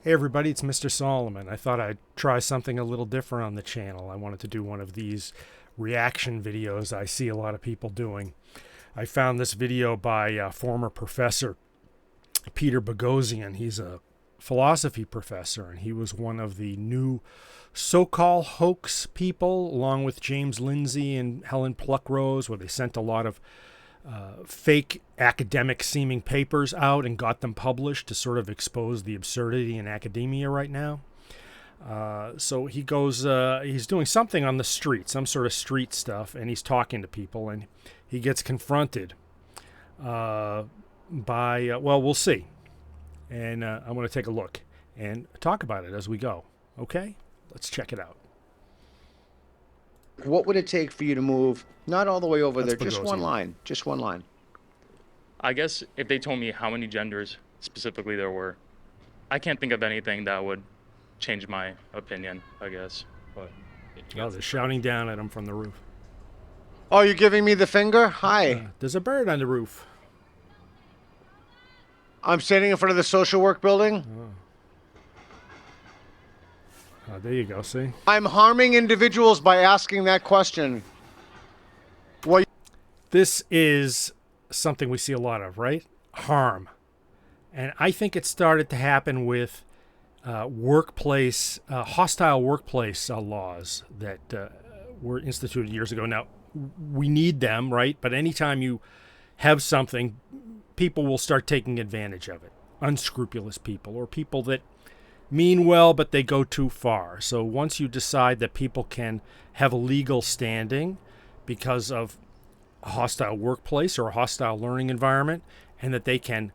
Hey everybody, it's Mr. Solomon. I thought I'd try something a little different on the channel. I wanted to do one of these reaction videos I see a lot of people doing. I found this video by former Professor Peter Boghossian. He's a philosophy professor, and he was one of the new so-called hoax people, along with James Lindsay and Helen Pluckrose, where they sent a lot of fake academic seeming papers out and got them published to sort of expose the absurdity in academia right now. So he goes, he's doing something on the street, some sort of street stuff, and he's talking to people, and he gets confronted by, well, we'll see. And I want to take a look and talk about it as we go. Okay? Let's check it out. What would it take for you to move, not all the way over That's there, just one Boghossian. line, just one line? I guess if they told me how many genders specifically there were, I can't think of anything that would change my opinion, I guess. But Oh, they're shouting down at him from the roof. Oh, you're giving me the finger? Hi. There's a bird on the roof. I'm standing in front of the social work building. Oh, there you go, see? I'm harming individuals by asking that question. Well, This is something we see a lot of, right? Harm. And I think it started to happen with workplace, hostile workplace laws that were instituted years ago. Now, we need them, right? But anytime you have something, people will start taking advantage of it. Unscrupulous people, or people that mean well, but they go too far. So once you decide that people can have a legal standing because of a hostile workplace or a hostile learning environment, and that they can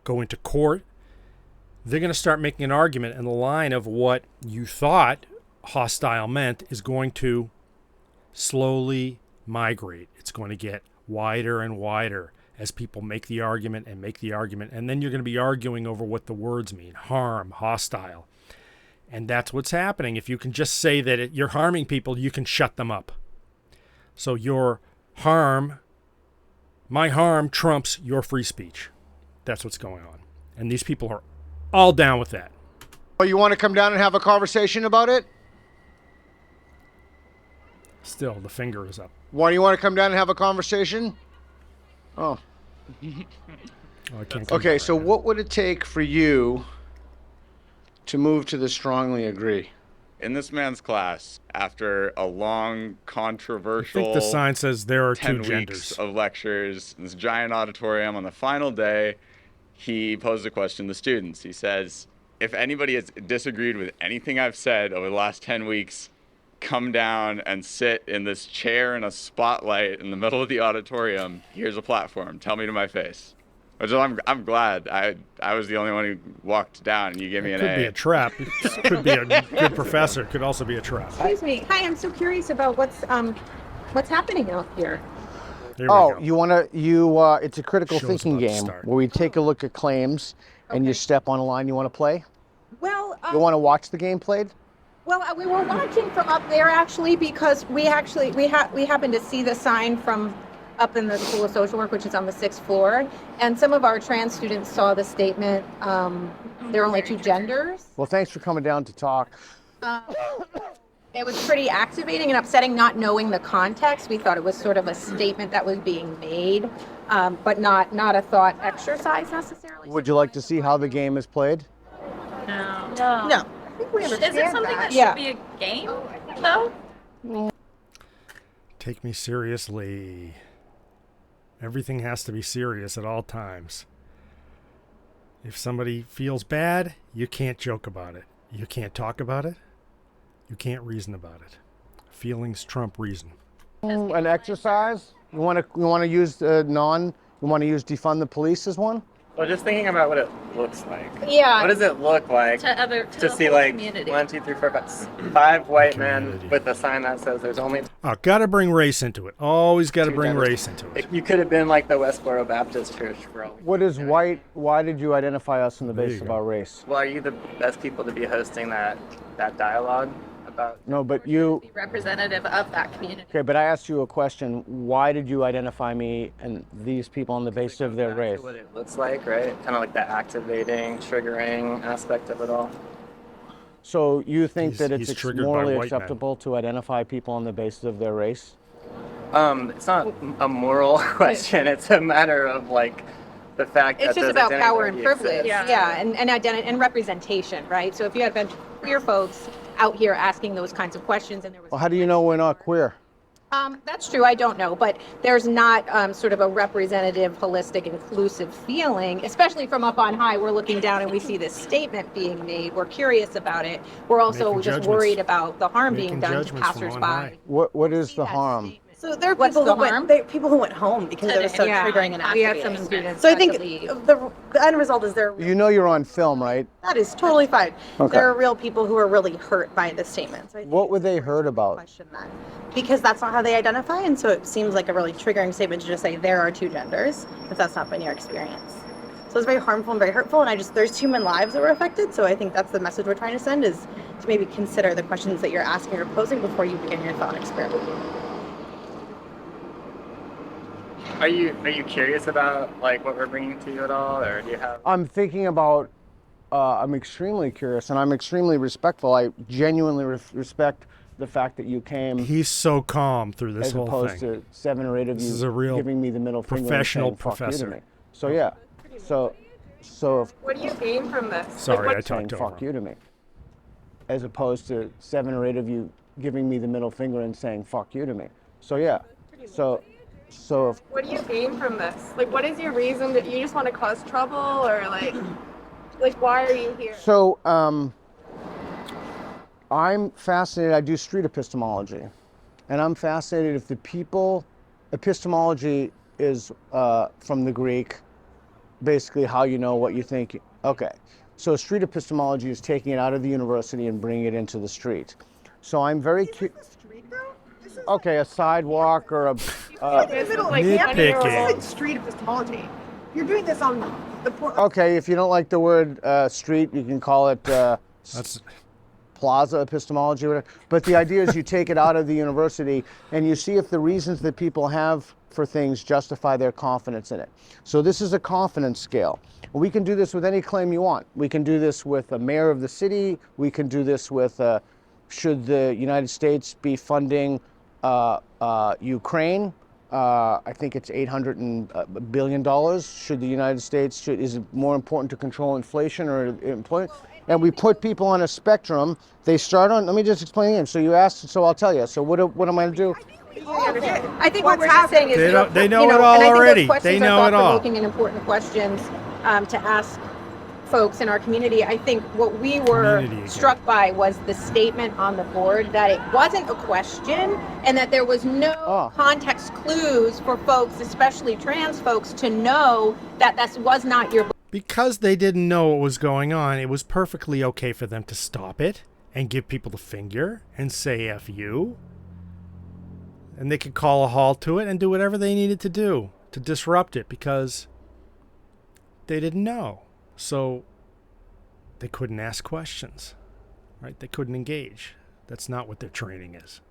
go into court, they're going to start making an argument, and the line of what you thought hostile meant is going to slowly migrate. It's going to get wider and wider as people make the argument, and then you're going to be arguing over what the words mean: harm, hostile. And that's what's happening. If you can just say that you're harming people, you can shut them up. So your harm, my harm trumps your free speech. That's what's going on. And these people are all down with that. you want to come down and have a conversation about it? Still, the finger is up. Why do you want to come down and have a conversation? Oh. Oh, I can't come Okay, down so right now. what would it take for you to move to the strongly agree? In this man's class, after a long, I controversial think the sign says there are 10 two weeks genders. of lectures, this giant auditorium, on the final day, he posed a question to the students. He says, if anybody has disagreed with anything I've said over the last 10 weeks, come down and sit in this chair in a spotlight in the middle of the auditorium. Here's a platform. Tell me to my face. Which I'm glad I was the only one who walked down, and you gave me It an could be A. a trap. It could be a good professor. It could also be a trap. Excuse me. Hi, I'm so curious about what's happening out here. Here we Oh, go. you want to, it's a critical Show's thinking about to game start. where we take a look at claims and you Okay. step on a line you want to play. Well, You want to watch the game played? we were watching from up there actually because we happened to see the sign from up in the School of Social Work, which is on the 6th floor, and some of our trans students saw the statement. There are only two genders. Well, thanks for coming down to talk. It was pretty activating and upsetting not knowing the context. We thought it was sort of a statement that was being made, but not a thought exercise necessarily. Would you like to see how the game is played? No. No. I think we understand Is it something that Yeah. should be a game, though? Take me seriously. Everything has to be serious at all times. If somebody feels bad, you can't joke about it. You can't talk about it. You can't reason about it. Feelings trump reason. An exercise? You want to use defund the police as one? Well, just thinking about what it looks like. Yeah. What does it look like To to see the like community. 1, 2, 3, 4, 5 white Community. men with a sign that says there's only Oh, gotta bring race into it. Always gotta two bring genders? race into it. You could have been like the Westboro Baptist Church for all. What is white? Why did you identify us on the There basis you of go. our race? Well, are you the best people to be hosting that dialogue about. No, but you, Be representative of that community. okay, but I asked you a question. Why did you identify me and these people on the basis of their Back to race? what it looks like, right? Kind of like the activating, triggering aspect of it all. So you think He's- that he's it's triggered by morally white men. acceptable to identify people on the basis of their race? It's not a moral question. It's a matter of like the fact It's that just those about identities power and already privilege, exist. yeah, and identity and representation, right? So if you had a bunch of queer folks out here asking those kinds of questions, and there was Well, how do you know we're not queer? That's true. I don't know, but there's not sort of a representative, holistic, inclusive feeling, especially from up on high. We're looking down and we see this statement being made. We're curious about it. We're also Making just judgments. worried about the harm Making being done to judgments from on passersby. high. What is See the that harm? statement. So there are What's people the who harm? people who went home because it was so Yeah, triggering and we had some activating. students. So I had think to leave. the end result is You know you're on film, right? that is totally fine. Okay. There are real people who are really hurt by the statement. So I think What were they it's hurt important to about? Question that. Because that's not how they identify, and so it seems like a really triggering statement to just say there are two genders, if that's not been your experience. So it's very harmful and very hurtful, and there's human lives that were affected, so I think that's the message we're trying to send, is to maybe consider the questions that you're asking or posing before you begin your thought experiment. Are you curious about like what we're bringing to you at all, or do you have? I'm thinking about, I'm extremely curious and I'm extremely respectful. I genuinely respect the fact that you came He's so calm through this as whole opposed thing. to 7 or 8 of This you is a real giving me the middle finger and professional saying, "Fuck you" to professor. me. So yeah, so if What do you gain from this? Sorry, I saying talked over "fuck him. you" to me, as opposed to 7 or 8 of you giving me the middle finger and saying "fuck you" to me. So yeah, so if What do you gain from this? Like, what is your reason that you just want to cause trouble, or like why are you here? So I'm fascinated. I do street epistemology, and I'm fascinated if the people. Epistemology is from the Greek, basically how you know what you think. Okay, so street epistemology is taking it out of the university and bringing it into the street. So I'm very okay, a sidewalk or a. Nitpicking. Street epistemology. You're doing this on the Okay, if you don't like the word street, you can call it That's plaza epistemology, or whatever. But the idea is you take it out of the university and you see if the reasons that people have for things justify their confidence in it. So this is a confidence scale. We can do this with any claim you want. We can do this with a mayor of the city. We can do this with should the United States be funding Ukraine? I think it's $800 billion. Should the United States, is it more important to control inflation or employment? And we put people on a spectrum. They start on, let me just explain again. So you asked, so I'll tell you. So what am I going to do? I think what we're just saying is, They know- they know you it all and I think those already. questions They are know it all. thought-provoking and important questions to ask folks in our community. I think what we were Community again. struck by was the statement on the board that it wasn't a question and that there was no context clues for folks, especially trans folks, to know that this was not your. because they didn't know what was going on. It was perfectly okay for them to stop it and give people the finger and say F you. And they could call a halt to it and do whatever they needed to do to disrupt it because they didn't know. So they couldn't ask questions, right? They couldn't engage. That's not what their training is.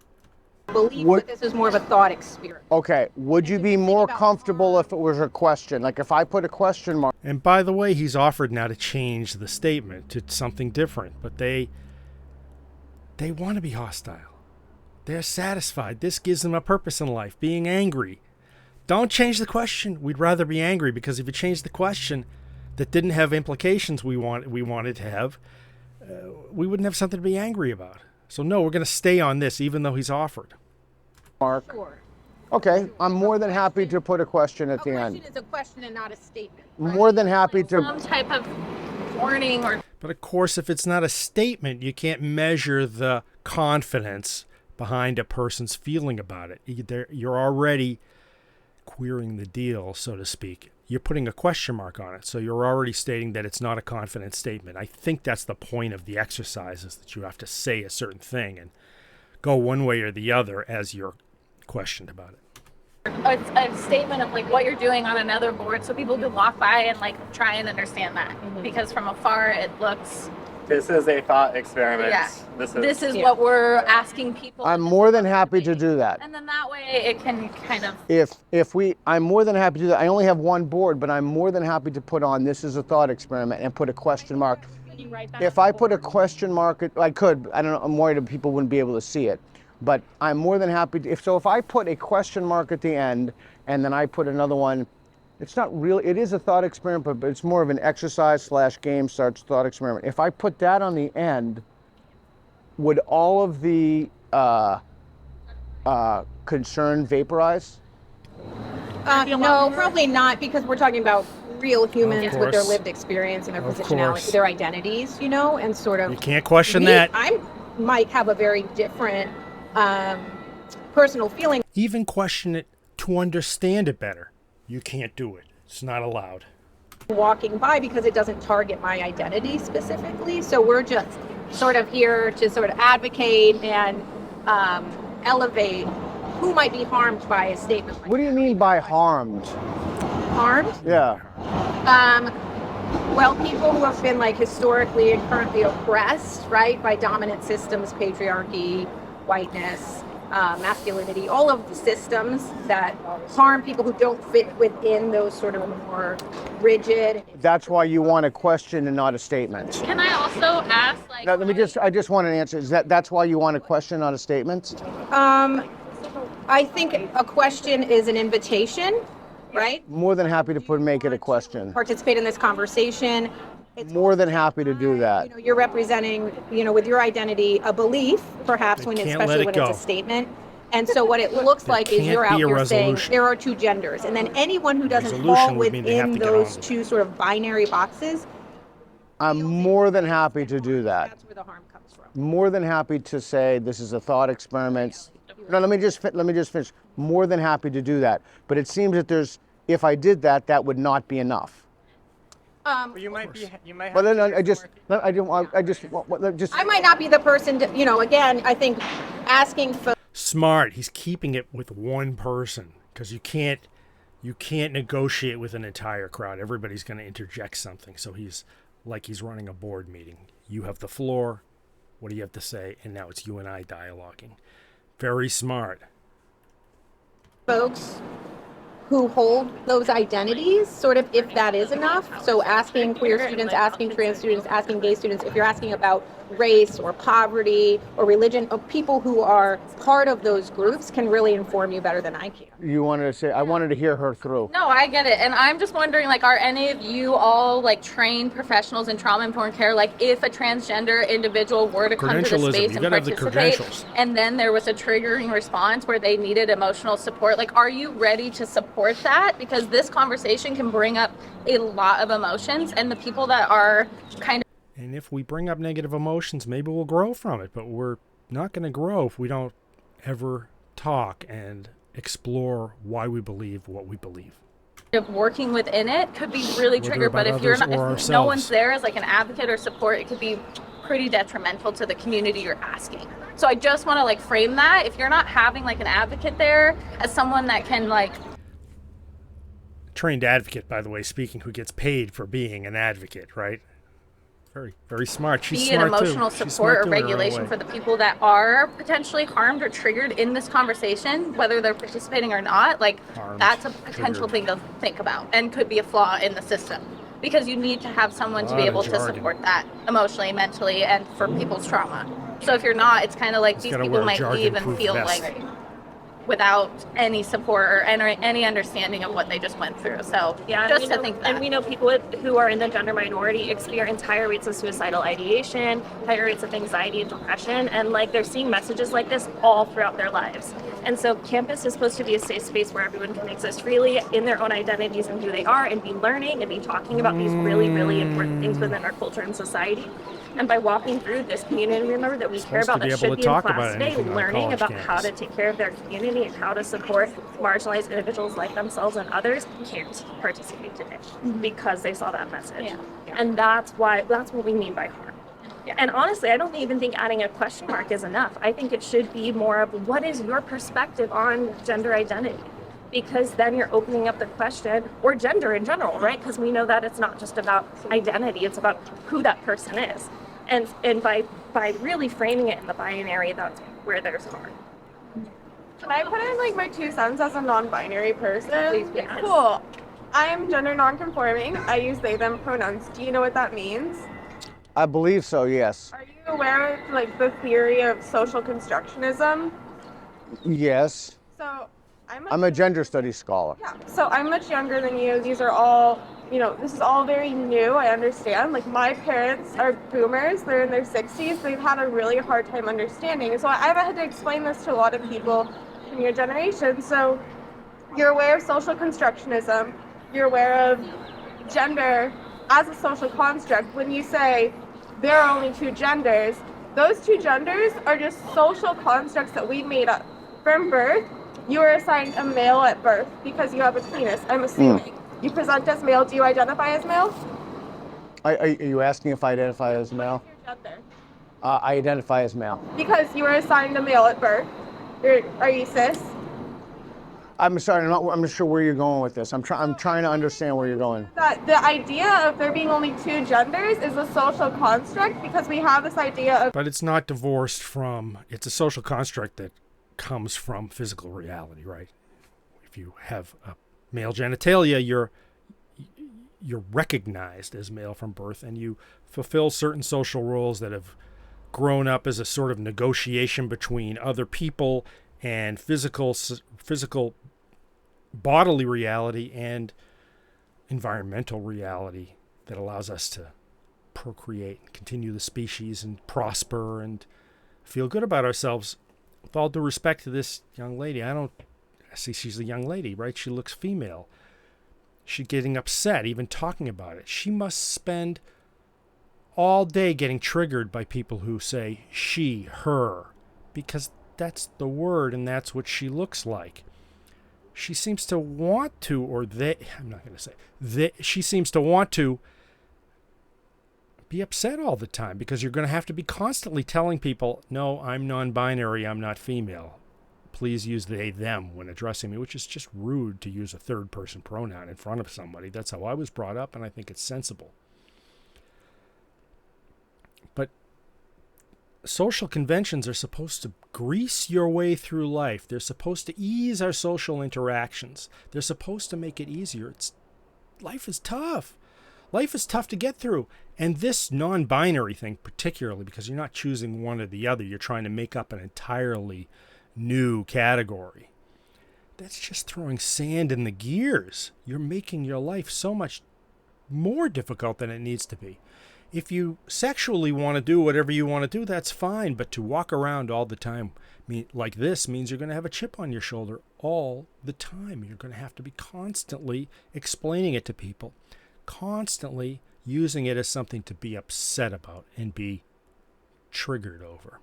Believe What- that this is more of a thought experiment. Okay, would you be more comfortable if it was a question? Like if I put a question mark. And by the way, he's offered now to change the statement to something different, but they want to be hostile. They're satisfied. This gives them a purpose in life, being angry. Don't change the question. We'd rather be angry because if you change the question that didn't have implications we wanted to have, we wouldn't have something to be angry about. So no, we're going to stay on this even though he's offered. Mark. Sure. Okay, I'm more than happy to put a question at A the question end. is a question and not a statement. More than happy Some to. type of warning or But of course, if it's not a statement, you can't measure the confidence behind a person's feeling about it. You're already queering the deal, so to speak. You're putting a question mark on it, so you're already stating that it's not a confident statement. I think that's the point of the exercise, is that you have to say a certain thing and go one way or the other as you're questioned about it. a statement of like what you're doing on another board so people can walk by and like try and understand that. Because from afar it looks This is a thought experiment. Yeah. This is what we're asking people. I'm more than happy to do that. And then that way it can kind of. I'm more than happy to do that. I only have one board, but I'm more than happy to put on this is a thought experiment and put a question mark. If I put a question mark, I could. I don't know. I'm worried that people wouldn't be able to see it, but I'm more than happy to. If I put a question mark at the end and then I put another one, it's not really. It is a thought experiment, but it's more of an exercise / game starts thought experiment. If I put that on the end, would all of the concern vaporize? No, probably not, because we're talking about real humans with their course. lived experience and their Of positionality, course. their identities, and sort of. You can't question that. I might have a very different personal feeling. Even question it to understand it better. You can't do it. It's not allowed. Walking by because it doesn't target my identity specifically. So we're just sort of here to sort of advocate and elevate who might be harmed by a statement like What do you mean by harmed? harmed. Yeah. Well, people who have been historically and currently oppressed, right, by dominant systems, patriarchy, whiteness, masculinity, all of the systems that harm people who don't fit within those sort of more rigid. That's why you want a question and not a statement. Can I also ask, Now, I just want an answer. That's why you want a question, not a statement? I think a question is an invitation, right? More than happy to make it a question. Participate in this conversation. It's More than happy to do that. you're representing, with your identity, a belief, perhaps They when, can't especially let it when go. it's a statement. And so what it looks There like is can't you're out be a here saying resolution. there are two genders, and then anyone who doesn't Resolution fall would mean they have within to get on those with two sort of binary boxes, I'm more than happy to do that. that's where the harm comes from. More than happy to say this is a thought experiment. No, let me just finish. More than happy to do that. But it seems that if I did that, that would not be enough. But you might have. But then to I do some work. I might not be the person to, again, I think asking for Smart. He's keeping it with one person because you can't negotiate with an entire crowd. Everybody's going to interject something. So he's running a board meeting. You have the floor. What do you have to say? And now it's you and I dialoguing. Very smart. folks who hold those identities, sort of, if that is enough. So asking queer students, asking trans students, asking gay students, if you're asking about race or poverty or religion, of people who are part of those groups can really inform you better than I can. You wanted to say, I wanted to hear her through. No, I get it. And I'm just wondering, are any of you all trained professionals in trauma-informed care? If a transgender individual were to come to the Credentialism. space You and gotta have the participate, credentials. and then there was a triggering response where they needed emotional support, are you ready to support that? Because this conversation can bring up a lot of emotions, and the people that are kind of. And if we bring up negative emotions, maybe we'll grow from it. But we're not going to grow if we don't ever talk and explore why we believe what we believe. Of working within it could be really Whether triggered, but about if you're others not, or if no one's ourselves. there as an advocate or support, it could be pretty detrimental to the community you're asking. So I just want to frame that. If you're not having an advocate there as someone that can Trained advocate, by the way, speaking, who gets paid for being an advocate, right? Very, very smart. She's be an smart emotional too. She's support smart or too in her own regulation way. for the people that are potentially harmed or triggered in this conversation, whether they're participating or not. Harmed, That's a potential triggered. thing to think about and could be a flaw in the system, because you need to have someone to be Lot of able to jargon. support that emotionally, mentally, and for people's trauma. So if you're not, it's kind of these gotta people wear a might leave and jargon-proof feel vest. without any support or any understanding of what they just went through. So Yeah, just and to we know, think that. and we know people who are in the gender minority experience higher rates of suicidal ideation, higher rates of anxiety and depression, and they're seeing messages like this all throughout their lives. And so campus is supposed to be a safe space where everyone can exist freely in their own identities and who they are, and be learning and be talking about these really, really important things within our culture and society. And by walking through this community, remember that we care Supposed to about, be that able should to be in talk class about today, anything on a learning college about how to campus. take care of their community and how to support marginalized individuals like themselves and others, can't participate today because they saw that message. Yeah. And that's what we mean by harm. And honestly, I don't even think adding a question mark is enough. I think it should be more of, what is your perspective on gender identity? Because then you're opening up the question, or gender in general, right? Because we know that it's not just about identity, it's about who that person is. And by really framing it in the binary, that's where there's harm. Can I put in like my 2 cents as a non-binary person? Please, yes. Cool. I am gender non-conforming. I use they them pronouns. Do you know what that means? I believe so, yes. Are you aware of like the theory of social constructionism? Yes. So I'm a gender studies scholar. Yeah, so I'm much younger than you. These are all, this is all very new, I understand. Like, my parents are boomers, they're in their 60s, they've had a really hard time understanding. So I've had to explain this to a lot of people in your generation. So you're aware of social constructionism, you're aware of gender as a social construct. When you say there are only 2 genders, those 2 genders are just social constructs that we made up. From birth, you are assigned a male at birth because you have a penis, I'm assuming. You present as male. Do you identify as male? Are you asking if I identify as male? What's your gender? I identify as male. Because you were assigned a male at birth. Are you cis? I'm sorry, I'm not sure where you're going with this. I'm trying to understand where you're going. The idea of there being only 2 genders is a social construct because we have this idea of... But it's not divorced from, it's a social construct that comes from physical reality, right? If you have a male genitalia, you're recognized as male from birth, and you fulfill certain social roles that have grown up as a sort of negotiation between other people and physical bodily reality and environmental reality that allows us to procreate and continue the species and prosper and feel good about ourselves. With all due respect to this young lady, I see she's a young lady, right? She looks female. She's getting upset even talking about it. She must spend all day getting triggered by people who say she, her, because that's the word and that's what she looks like. She seems to want to, or they, I'm not going to say, she seems to want to be upset all the time because you're going to have to be constantly telling people, no, I'm non-binary, I'm not female. Please use they, them when addressing me, which is just rude to use a third-person pronoun in front of somebody. That's how I was brought up, and I think it's sensible. But social conventions are supposed to grease your way through life. They're supposed to ease our social interactions. They're supposed to make it easier. Life is tough. Life is tough to get through. And this non-binary thing, particularly because you're not choosing one or the other, you're trying to make up an entirely new category. That's just throwing sand in the gears. You're making your life so much more difficult than it needs to be. If you sexually want to do whatever you want to do, that's fine. But to walk around all the time like this means you're going to have a chip on your shoulder all the time. You're going to have to be constantly explaining it to people, constantly using it as something to be upset about and be triggered over.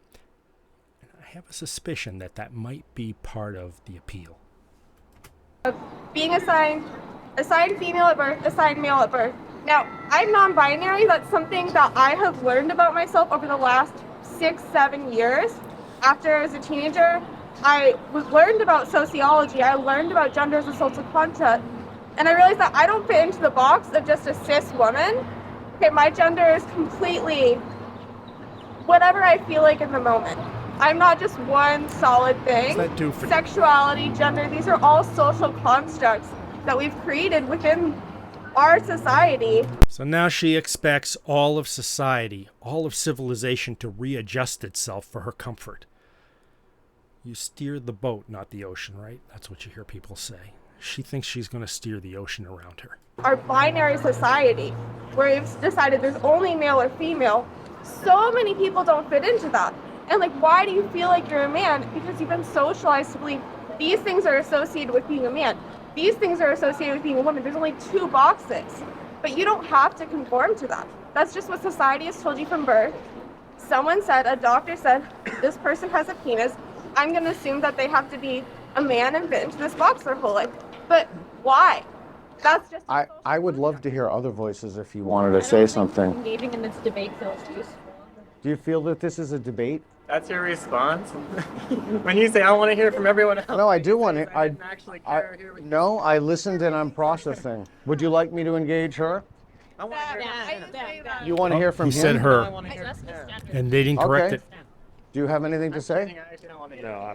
And I have a suspicion that might be part of the appeal. Being assigned female at birth, assigned male at birth. Now, I'm non-binary. That's something that I have learned about myself over the last 6-7 years. After I was a teenager, I learned about sociology. I learned about gender as a social construct. And I realized that I don't fit into the box of just a cis woman. Okay, my gender is completely whatever I feel like in the moment. I'm not just one solid thing. What's that do for Sexuality, gender, these are all social constructs that we've created within our society. So now she expects all of society, all of civilization to readjust itself for her comfort. You steer the boat, not the ocean, right? That's what you hear people say. She thinks she's going to steer the ocean around her. Our binary society, where we've decided there's only male or female, so many people don't fit into that. And like, why do you feel like you're a man? Because you've been socialized to believe these things are associated with being a man. These things are associated with being a woman. There's only 2 boxes. But you don't have to conform to that. That's just what society has told you from birth. Someone said, a doctor said, this person has a penis. I'm going to assume that they have to be a man and fit into this box their whole life. But why? That's just... I would love to hear other voices if you wanted to say something. Engaging in this debate feels useful. Do you feel that this is a debate? That's your response? When you say, I want to hear from everyone else. No, I do want to. I listened I listened and I'm processing. Would you like me to engage her? I want to hear that. You want to hear from He him? said her, want to hear from him. and they didn't correct Okay. it. Do you have anything to say? I actually don't want to hear. No,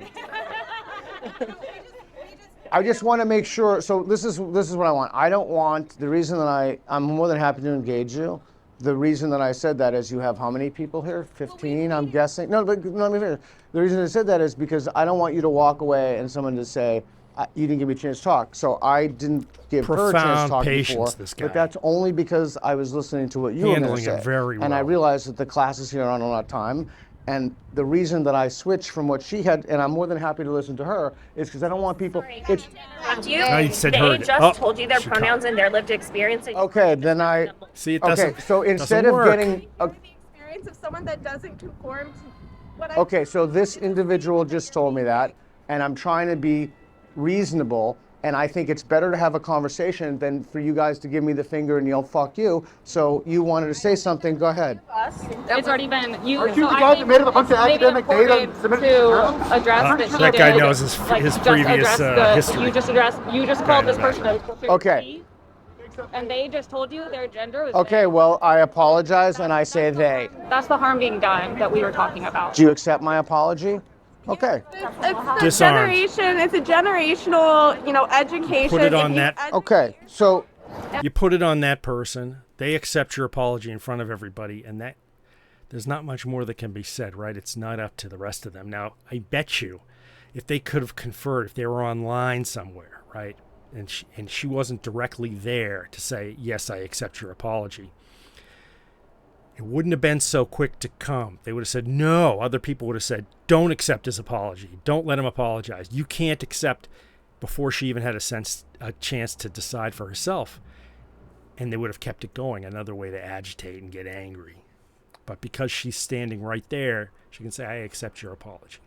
I just want to make sure. So this is what I want. I don't want the reason that I'm more than happy to engage you. The reason that I said that is you have how many people here? 15, I'm guessing. No, but let me finish. The reason I said that is because I don't want you to walk away and someone to say you didn't give me a chance to talk. So I didn't give her a chance to Profound talk patience, before. this guy. But that's only because I was listening to what you were going to Handling say. it very And I well. realized that the classes here aren't a lot of time. And the reason that I switched from what she had, and I'm more than happy to listen to her, is because I don't want people. It's You, No, you said they heard it. just Oh, told you their she pronouns caught. and their lived experience. And okay. Then I. See, it Okay. doesn't. So instead doesn't of work. getting. The experience of someone that doesn't conform to what I Okay, so this individual just told me that, and I'm trying to be reasonable, and I think it's better to have a conversation than for you guys to give me the finger and yell, fuck you. So you wanted to say something, go ahead. It's already been you. Aren't you so the I guys think that made up a bunch of it's maybe academic data and important submitted it to to journals? address that she that guy did, knows his like, his just previous address the, history. You just called this person a Okay. and they just told you their gender was Okay, well, I apologize, and I say they. That's the harm being done that we were talking about. Do you accept my apology? Okay. it's Disarmed. it's a generational, education. Put it on If you that- Okay, so You put it on that person. They accept your apology in front of everybody, and that there's not much more that can be said, right? It's not up to the rest of them. Now, I bet you, if they could have conferred, if they were online somewhere, right, and she wasn't directly there to say, yes, I accept your apology, it wouldn't have been so quick to come. They would have said no. Other people would have said, don't accept his apology. Don't let him apologize. You can't accept, before she even had a chance to decide for herself. And they would have kept it going, another way to agitate and get angry. But because she's standing right there, she can say, I accept your apology.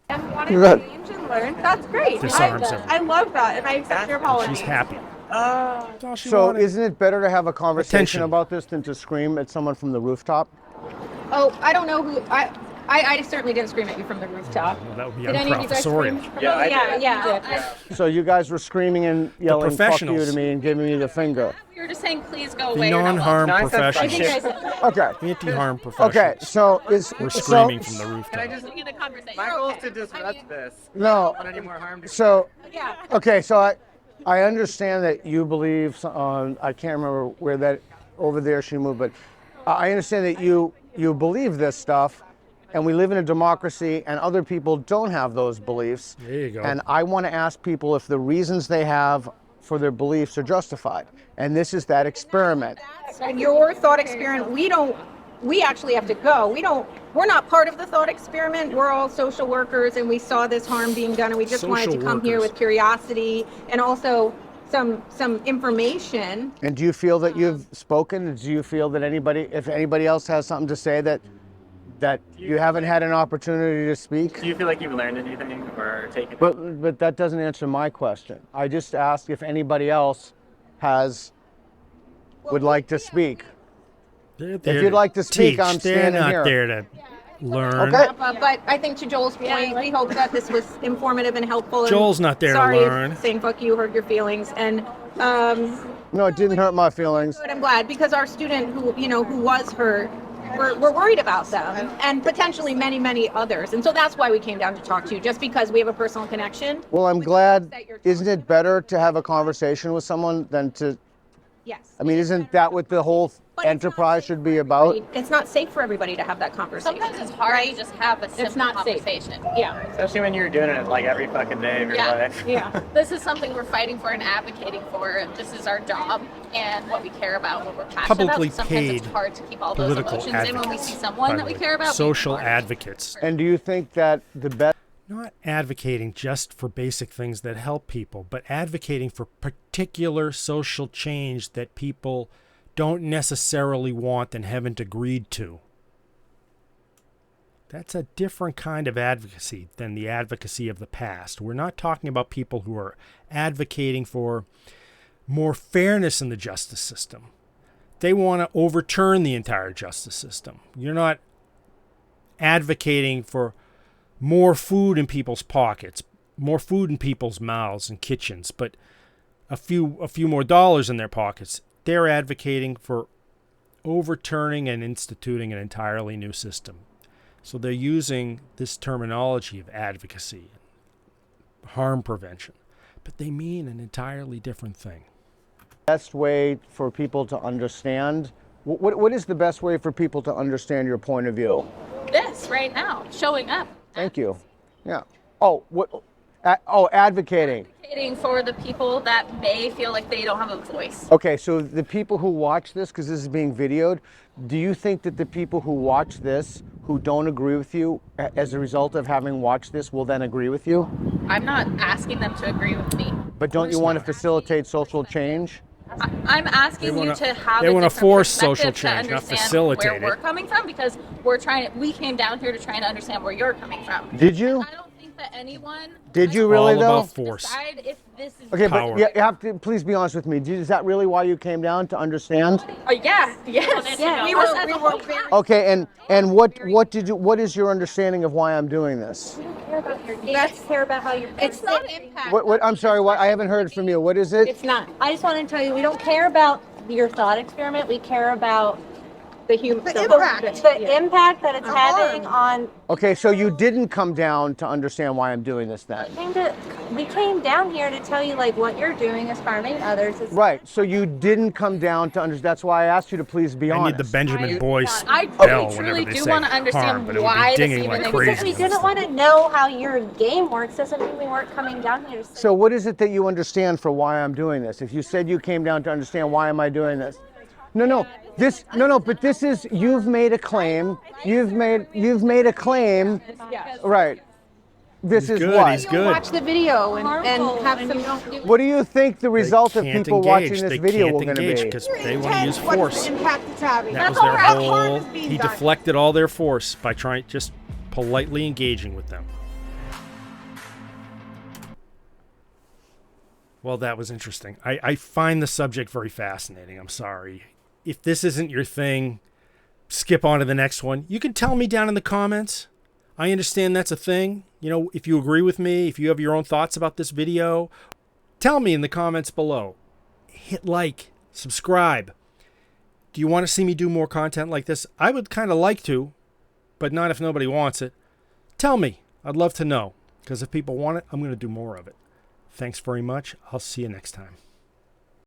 and want You're to right. change and learn, that's great. Disarms everyone. I love that, and I accept your apology. She's happy. That's all she so wanted. isn't it better to have a conversation Attention. about this than to scream at someone from the rooftop? Oh, I don't know who. I certainly didn't scream at you from the rooftop. Well, that would be Did any of you guys unprofessorial. scream? Yeah, I yeah, did. yeah. So you guys were screaming and yelling fuck you professionals. to me and giving me the finger. We were just saying, please go The away. or not non-harm No, I said fuck professionals. shit. Okay. Anti-harm professionals. Okay, so We're screaming from the rooftop. Can I just? welcome. In a conversation. My goal is to disrupt this. I no. don't want any more harm to So Yeah. okay, so I understand that you believe I can't remember where that over there she moved, but I understand that you believe this stuff, and we live in a democracy, and other people don't have those beliefs. There you go. And I want to ask people if the reasons they have for their beliefs are justified, and this is that experiment. Your thought experiment. We actually have to go. We're not part of the thought experiment. We're all social workers, and we saw this harm being done, and we just wanted to Social come here workers. with curiosity and also some information. And do you feel that you've spoken? Do you feel that if anybody else has something to say that you haven't had an opportunity to speak? Do you feel like you've learned anything or taken? But that doesn't answer my question. I just asked if anybody else would like to speak. They're If there you'd like to speak, teach. I'm standing They're not here. there to learn. Okay. But I think to Joel's point, we hope that this was informative and helpful. And Joel's not there to sorry if learn. saying fuck you hurt your feelings, and No, it didn't hurt my feelings. good, I'm glad, because our student who was hurt, we're worried about them, and potentially many others, and so that's why we came down to talk to you, just because we have a personal connection. Well, I'm glad. Isn't it better to have a conversation with someone than to? Yes. I mean, isn't that what the whole But it's not enterprise safe should for be about? everybody. It's not safe for everybody to have that conversation. Sometimes it's hard to just have a simple not safe. conversation. Yeah. Especially when you're doing it like every fucking day of your Yeah. life. Yeah. This is something we're fighting for and advocating for. This is our job and what we care about, what we're passionate Publicly about. Sometimes it's paid hard to keep all those Political emotions in when we advocates. see someone by that the we way. care about. being Social harmed. advocates. And do you think that the best? Not advocating just for basic things that help people, but advocating for particular social change that people don't necessarily want and haven't agreed to. That's a different kind of advocacy than the advocacy of the past. We're not talking about people who are advocating for more fairness in the justice system. They want to overturn the entire justice system. You're not advocating for more food in people's pockets, more food in people's mouths and kitchens, but a few more dollars in their pockets. they're advocating for overturning and instituting an entirely new system. So they're using this terminology of advocacy, harm prevention, but they mean an entirely different thing. Best way for people to understand, what is the best way for people to understand your point of view? This right now, showing up. Thank you. Yeah. Oh, advocating. Advocating for the people that may feel like they don't have a voice. Okay, so the people who watch this, because this is being videoed, do you think that the people who watch this, who don't agree with you, as a result of having watched this, will then agree with you? I'm not asking them to agree with me. But don't you want to facilitate social change? I'm asking you to have they a wanna different force perspective social to change, not understand facilitate where it. we're coming from, because we came down here to try to understand where you're coming from. Did you? I don't think that anyone. Did you really all though? about force. Decide if this is Okay, Power. but you have to please be honest with me. Is that really why you came down to understand? Oh yeah, yes. Yeah. We were very. Okay, and what is your understanding of why I'm doing this? Let's care about how you're. It's the impact. What I'm sorry, what I haven't heard from you. What is it? It's not. I just want to tell you, we don't care about your thought experiment. We care about the impact. the impact that it's having on. Okay, so you didn't come down to understand why I'm doing this then. We came down here to tell you like what you're doing is harming others. Right, so you didn't come down to understand. That's why I asked you to please be I honest. need the Benjamin Boyce I bell truly whenever they do say want to understand harm, but it would why be this dinging even like exists. Because crazy. we didn't want to know how your game works doesn't mean we weren't coming down here to. So what is it that you understand for why I'm doing this? If you said you came down to understand why am I doing this? No, but this is, you've made a claim. You've made a claim. Right. This is good, what? he's good. Watch the video and have some. What do you think the result of Can't people engage. watching this They video can't will going to engage be? because they want to use force. Impact it's having. That was That's all their right. whole. Harm is being He done. deflected all their force by trying just politely engaging with them. Well, that was interesting. I find the subject very fascinating. I'm sorry. If this isn't your thing, skip on to the next one. You can tell me down in the comments. I understand that's a thing. You know, if you agree with me, if you have your own thoughts about this video, tell me in the comments below. Hit like, subscribe. Do you want to see me do more content like this? I would kind of like to, but not if nobody wants it. Tell me. I'd love to know, because if people want it, I'm going to do more of it. Thanks very much. I'll see you next time.